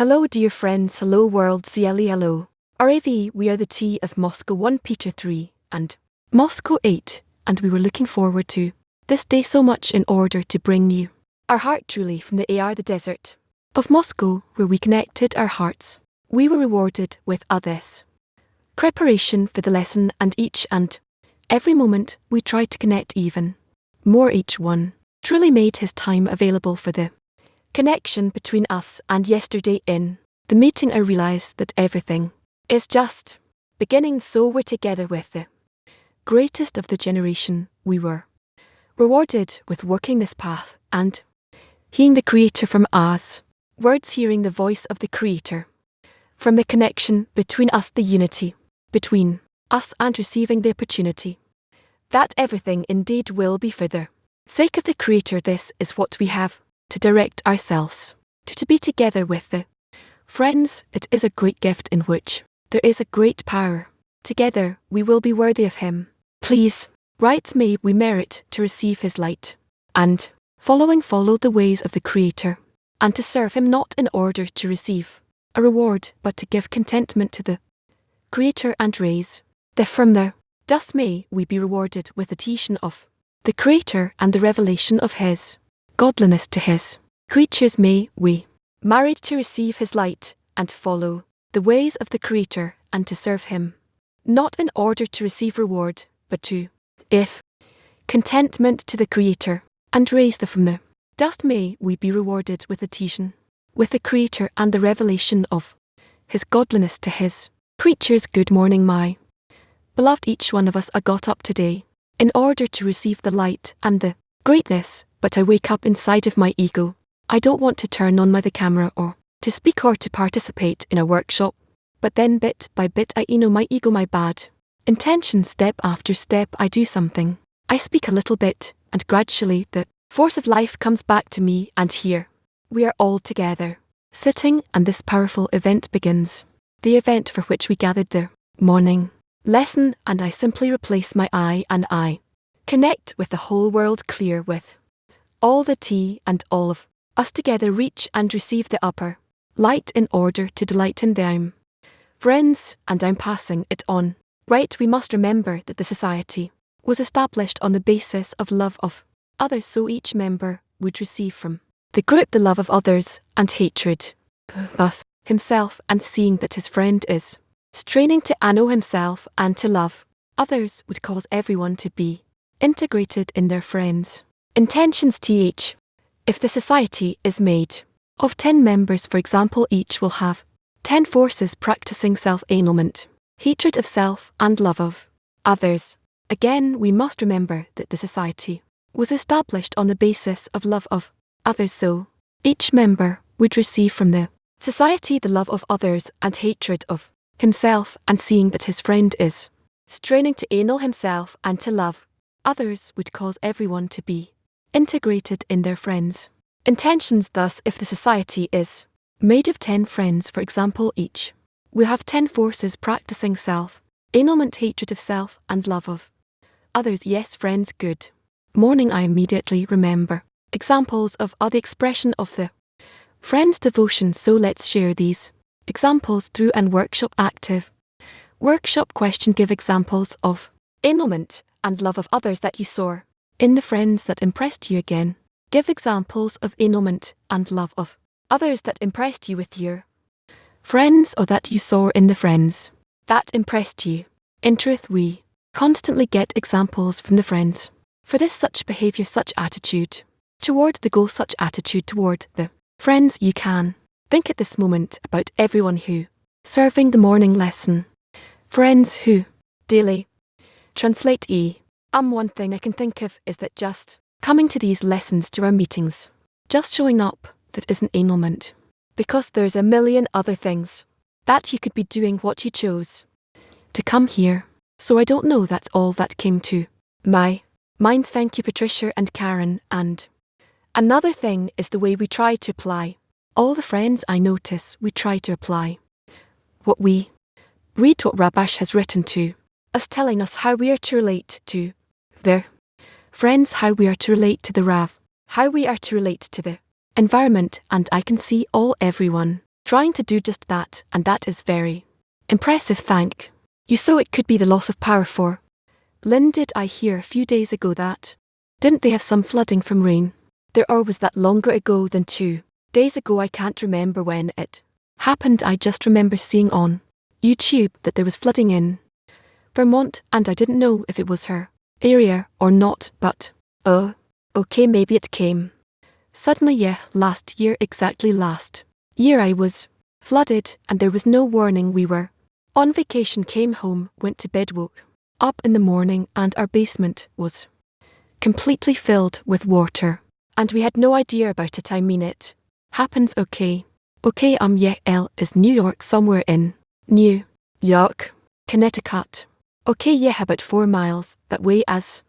Hello dear friends, hello world, CLE hello. RAV, we are the T of Moscow 1 Peter 3 and Moscow 8, and we were looking forward to this day so much in order to bring you our heart truly from the AR the desert of Moscow, where we connected our hearts. We were rewarded with all this preparation for the lesson, and each and every moment we tried to connect even more. Each one truly made his time available for the connection between us, and yesterday in the meeting I realized that everything is just beginning. So we're together with the greatest of the generation. We were rewarded with working this path and hearing the Creator from us. Words, hearing the voice of the Creator from the connection between us, the unity between us, and receiving the opportunity that everything indeed will be for the sake of the Creator. This is what we have to direct ourselves to be together with the friends. It is a great gift in which there is a great power. Together we will be worthy of Him. Please, right, may we merit to receive His light, and follow the ways of the Creator, and to serve Him not in order to receive a reward, but to give contentment to the Creator and raise the from the dust. May we be rewarded with the teaching of the Creator and the revelation of His godliness to His creatures. May we married to receive His light and follow the ways of the Creator, and to serve Him not in order to receive reward, but to if contentment to the Creator, and raise the from the dust. May we be rewarded with the teaching with the Creator and the revelation of His godliness to His creatures. Good morning, my beloved. Each one of us got up today in order to receive the light and the greatness, but I wake up inside of my ego. I don't want to turn on the camera or to speak or to participate in a workshop, but then bit by bit I know my ego, my bad intention. Step after step I do something, I speak a little bit, and gradually the force of life comes back to me, and here we are all together sitting, and this powerful event begins, the event for which we gathered, the morning lesson. And I simply replace my I, and I connect with the whole world, clear with all the T, and all of us together reach and receive the upper light in order to delight in them. Friends, and I'm passing it on. Right, we must remember that the society was established on the basis of love of others, so each member would receive from the group the love of others and hatred of himself, and seeing that his friend is straining to know himself and to love others would cause everyone to be integrated in their friends' intentions. If the society is made of 10 members, for example, each will have 10 forces practicing self-annulment, hatred of self, and love of others. Again, we must remember that the society was established on the basis of love of others, so each member would receive from the society the love of others and hatred of himself, and seeing that his friend is straining to annul himself and to love others would cause everyone to be integrated in their friends' intentions. Thus, if the society is made of 10 friends, for example, each will have 10 forces practicing self-annulment, hatred of self, and love of others. Yes, friends, good morning. I immediately remember examples of the expression of the friends' devotion, so let's share these examples through an workshop. Active workshop question: give examples of annulment and love of others that you saw in the friends that impressed you. Again, give examples of annulment and love of others that impressed you with your friends, or that you saw in the friends that impressed you. In truth, we constantly get examples from the friends for this, such behavior, such attitude toward the goal, such attitude toward the friends. You can think at this moment about everyone who serving the morning lesson, friends who daily translate one thing I can think of is that just coming to these lessons, to our meetings, just showing up, that isn't annulment, because there's a million other things that you could be doing, what you chose to come here. So I don't know, that's all that came to my mind. Thank you, Patricia and Karen. And another thing is the way we try to apply. All the friends I notice, we try to apply what we read, what Rabash has written to us, telling us how we are to relate to their friends, how we are to relate to the Rav, how we are to relate to the environment. And I can see everyone trying to do just that, and that is very impressive, thank you. So it could be the loss of power for Lynn. Did I hear a few days ago that didn't they have some flooding from rain there, or was that longer ago than 2 days ago? I can't remember when it happened. I just remember seeing on YouTube that there was flooding in Vermont, and I didn't know if it was her area or not, but okay, maybe it came suddenly. Yeah, last year, exactly last year I was flooded and there was no warning. We were on vacation, came home, went to bed, woke up in the morning and our basement was completely filled with water and we had no idea about it. I mean, it happens. Okay, yeah, L is New York, somewhere in New York, Connecticut. Okay, yeah, about 4 miles that way as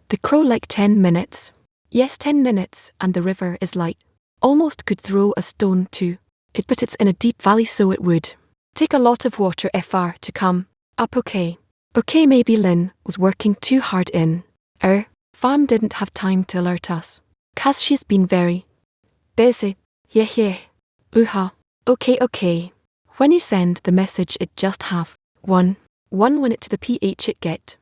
the crow, like 10 minutes. Yes, 10 minutes, and the river is like almost could throw a stone to it, but it's in a deep valley, so it would take a lot of water FR to come up. Okay, maybe Lynn was working too hard in farm, didn't have time to alert us, 'cause she's been very busy. Yeah. Okay. When you send the message, it just have one when it to the PH it get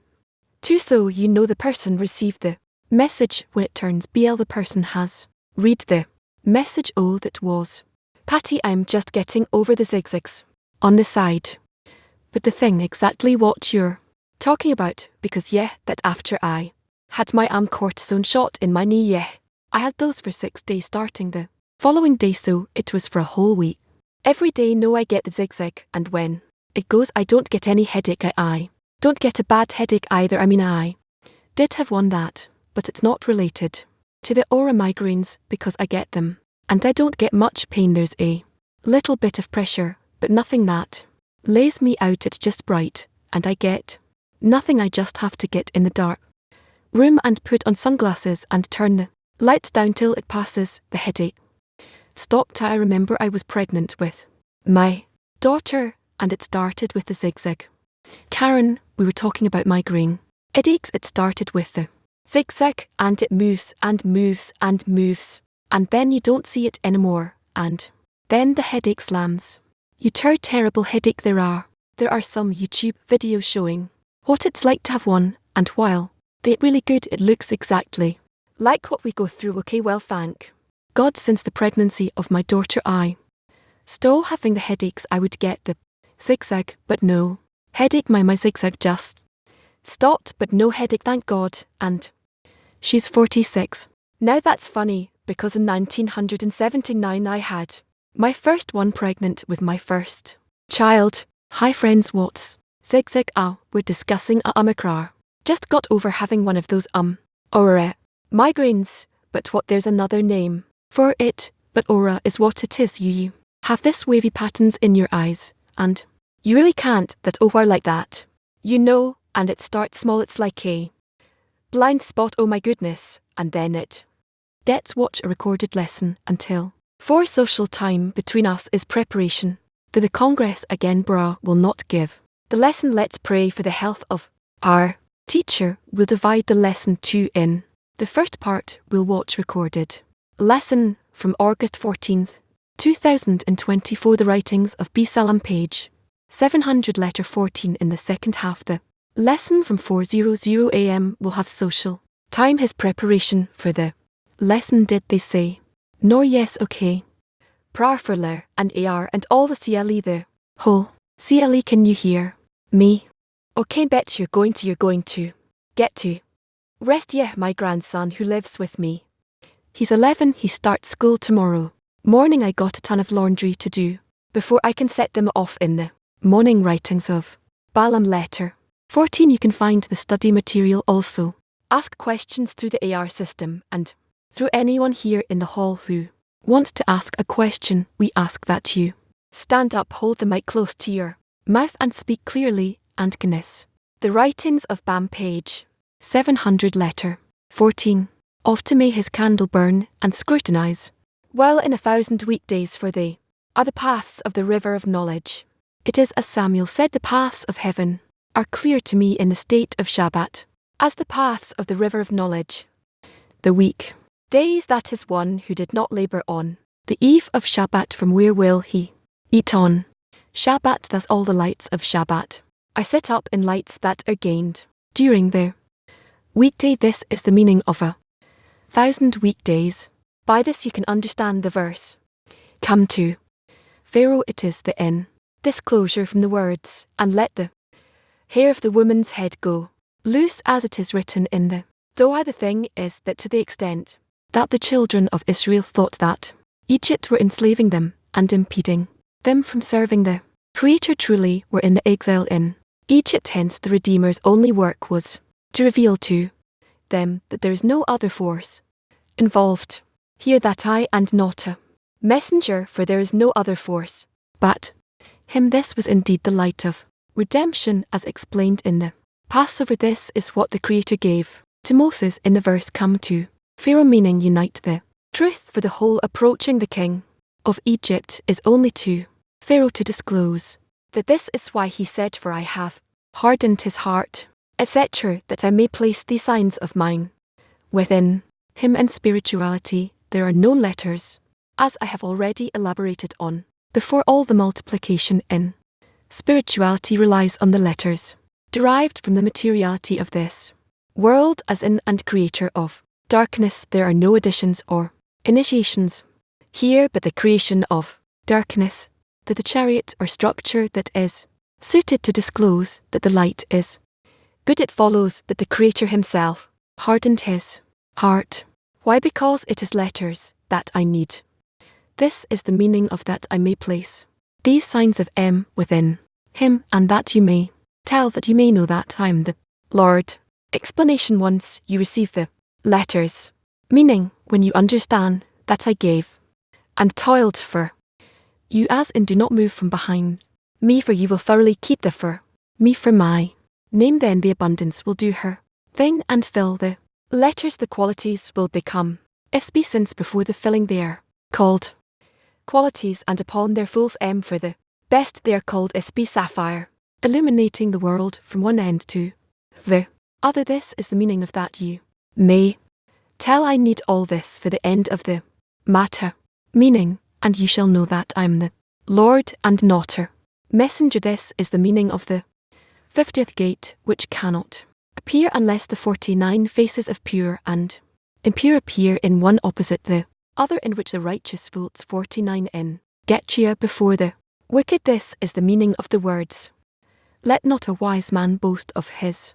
2, so you know the person received the message. When it turns BL, the person has read the message. Oh, that was Patty. I'm just getting over the zigzags on the side. But the thing exactly what you're talking about, because yeah, that after I had my cortisone shot in my knee, yeah, I had those for 6 days starting the following day, so it was for a whole week. Every day, no, I get the zigzag, and when it goes, I don't get any headache. I don't get a bad headache either. I mean, I did have one that, but it's not related to the aura migraines because I get them, and I don't get much pain. There's a little bit of pressure, but nothing that lays me out. It's just bright, and I get nothing. I just have to get in the dark room and put on sunglasses and turn the lights down till it passes. The headache stopped. I remember I was pregnant with my daughter, and it started with the zigzag. Karen, we were talking about migraine headaches. It started with the zigzag, and it moves and moves and moves, and then you don't see it anymore, and then the headache slams. You terrible headache. There are some YouTube videos showing what it's like to have one, and while they're really good, it looks exactly like what we go through. Okay, well, thank God, since the pregnancy of my daughter, I still having the headaches. I would get the zigzag, but no headache. My zigzag just stopped, but no headache, thank God. And she's 46 now. That's funny, because in 1979 I had my first one, pregnant with my first child. Hi friends, what's zigzag? We're discussing Omicron. Just got over having one of those aura migraines, but there's another name for it, but aura is what it is. You have this wavy patterns in your eyes, and you really can't that over like that, and it starts small. It's like a blind spot. Oh my goodness. And then it gets watch a recorded lesson until for social time between us is preparation for the Congress again. Bra will not give the lesson. Let's pray for the health of our teacher. We'll divide the lesson 2 in the first part. We'll watch recorded lesson from August 14th, 2024, the writings of B. Salam, page 700, letter 14. In the second half, the lesson from 4:00 a.m. will have social time, his preparation for the lesson. Did they say nor yes? Okay. Prayer for Ler and AR and all the CLE, the whole CLE. Can you hear me? Okay, bet you're going to get to rest. Yeah, my grandson who lives with me, he's 11, he starts school tomorrow morning. I got a ton of laundry to do before I can set them off in the morning. Writings of Balaam, letter 14. You can find the study material. Also ask questions through the AR system and through anyone here in the hall who wants to ask a question. We ask that you stand up, hold the mic close to your mouth and speak clearly and Guinness. The writings of Bam, page 700, letter 14. Off to may his candle burn and scrutinize well in 1,000 weekdays, for they are the paths of the river of knowledge. It is as Samuel said, the paths of heaven are clear to me in the state of Shabbat, as the paths of the river of knowledge. The week days, that is one who did not labor on the eve of Shabbat, from where will he eat on. Shabbat, thus all the lights of Shabbat are set up in lights that are gained during the weekday. This is the meaning of 1,000 weekdays. By this you can understand the verse. Come to Pharaoh, it is the disclosure from the words, and let the hair of the woman's head go loose, as it is written in the Torah. The thing is that to the extent that the children of Israel thought that Egypt were enslaving them and impeding them from serving the Creator, truly were in the exile in Egypt. Hence the Redeemer's only work was to reveal to them that there is no other force involved here, that I and not a messenger, for there is no other force but him. This was indeed the light of redemption, as explained in the Passover. This is what the Creator gave to Moses in the verse, come to Pharaoh, meaning unite the truth, for the whole approaching the king of Egypt is only to Pharaoh to disclose that this is why he said, for I have hardened his heart, etc., that I may place these signs of mine within him. And spirituality, there are no letters, as I have already elaborated on before. All the multiplication in spirituality relies on the letters derived from the materiality of this world, as in and creator of darkness. There are no additions or initiations here, but the creation of darkness, that the chariot or structure that is suited to disclose that the light is good. It follows that the Creator himself hardened his heart. Why? Because it is letters that I need. This is the meaning of that I may place these signs of within him, and that you may tell, that you may know that I am the Lord. Explanation: once you receive the letters, meaning when you understand that I gave and toiled for you, as in do not move from behind me, for you will thoroughly keep the for me for my name, then the abundance will do her thing and fill the letters. The qualities will become SB, since before the filling they are called qualities, and upon their full for the best they are called SB sapphire, illuminating the world from one end to the other. This is the meaning of that you may tell I need all this for the end of the matter, meaning, and you shall know that I am the Lord and not a messenger. This is the meaning of the 50th gate, which cannot appear unless the 49 faces of pure and impure appear in one opposite the other, in which the righteous votes 49 in Getria before the wicked. This is the meaning of the words, let not a wise man boast of his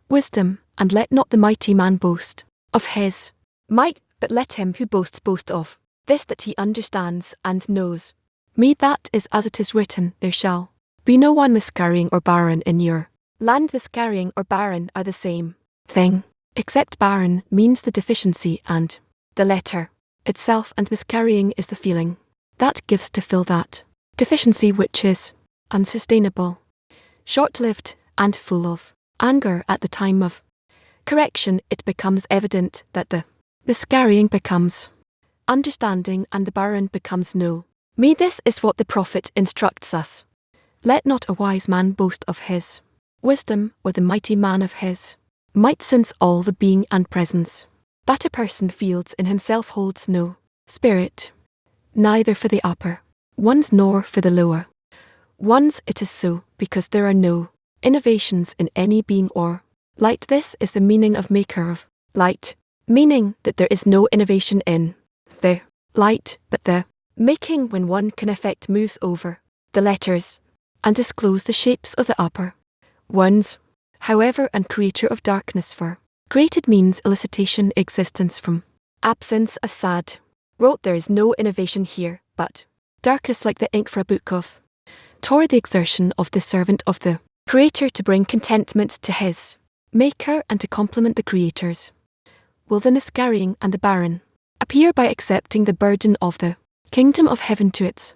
wisdom, and let not the mighty man boast of his might, but let him who boasts boast of this, that he understands and knows me. That is as it is written, there shall be no one miscarrying or barren in your land. Miscarrying or barren are the same thing, except barren means the deficiency and the letter itself, and miscarrying is the feeling that gives to fill that deficiency, which is unsustainable, short-lived, and full of anger. At the time of correction, it becomes evident that the miscarrying becomes understanding and the barren becomes no me. This is what the prophet instructs us. Let not a wise man boast of his wisdom, or the mighty man of his might, since all the being and presence that a person feels in himself holds no spirit, neither for the upper ones nor for the lower ones. It is so, because there are no innovations in any being or light. This is the meaning of maker of light, meaning that there is no innovation in the light, but the making, when one can effect moves over the letters and disclose the shapes of the upper ones. However, and creator of darkness, for created means elicitation, existence from absence. As Sad wrote, there is no innovation here, but darkness like the ink for a book of Torah, the exertion of the servant of the Creator to bring contentment to his Maker and to complement the Creator's will. The miscarrying and the barren appear by accepting the burden of the kingdom of heaven to its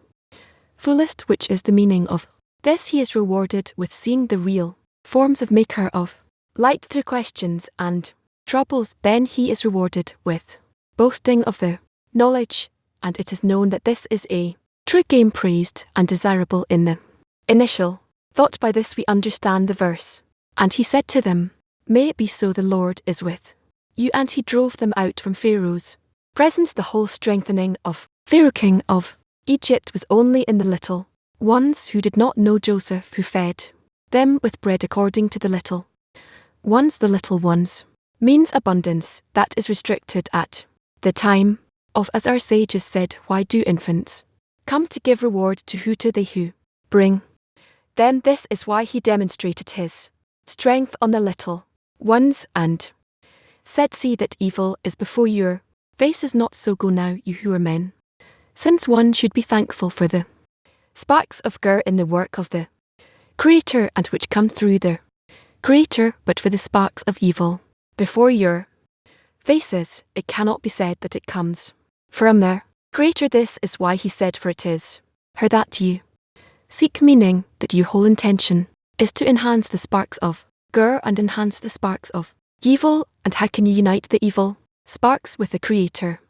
fullest, which is the meaning of this. He is rewarded with seeing the real forms of Maker of light through questions and troubles. Then he is rewarded with boasting of the knowledge, and it is known that this is a true game, praised and desirable in the initial thought. By this we understand the verse, and he said to them, may it be so, the Lord is with you, and he drove them out from Pharaoh's presence. The whole strengthening of Pharaoh king of Egypt was only in the little ones who did not know Joseph, who fed them with bread according to the little ones. The little ones means abundance that is restricted at the time of, as our sages said, why do infants come to give reward to they who bring them? This is why he demonstrated his strength on the little ones and said, see that evil is before your faces, not so. Go now, you who are men, since one should be thankful for the sparks of gur in the work of the Creator, and which come through the Creator, but for the sparks of evil before your faces, it cannot be said that it comes from the Creator. This is why he said, for it is her that you seek, meaning that your whole intention is to enhance the sparks of gur and enhance the sparks of evil. And how can you unite the evil sparks with the Creator?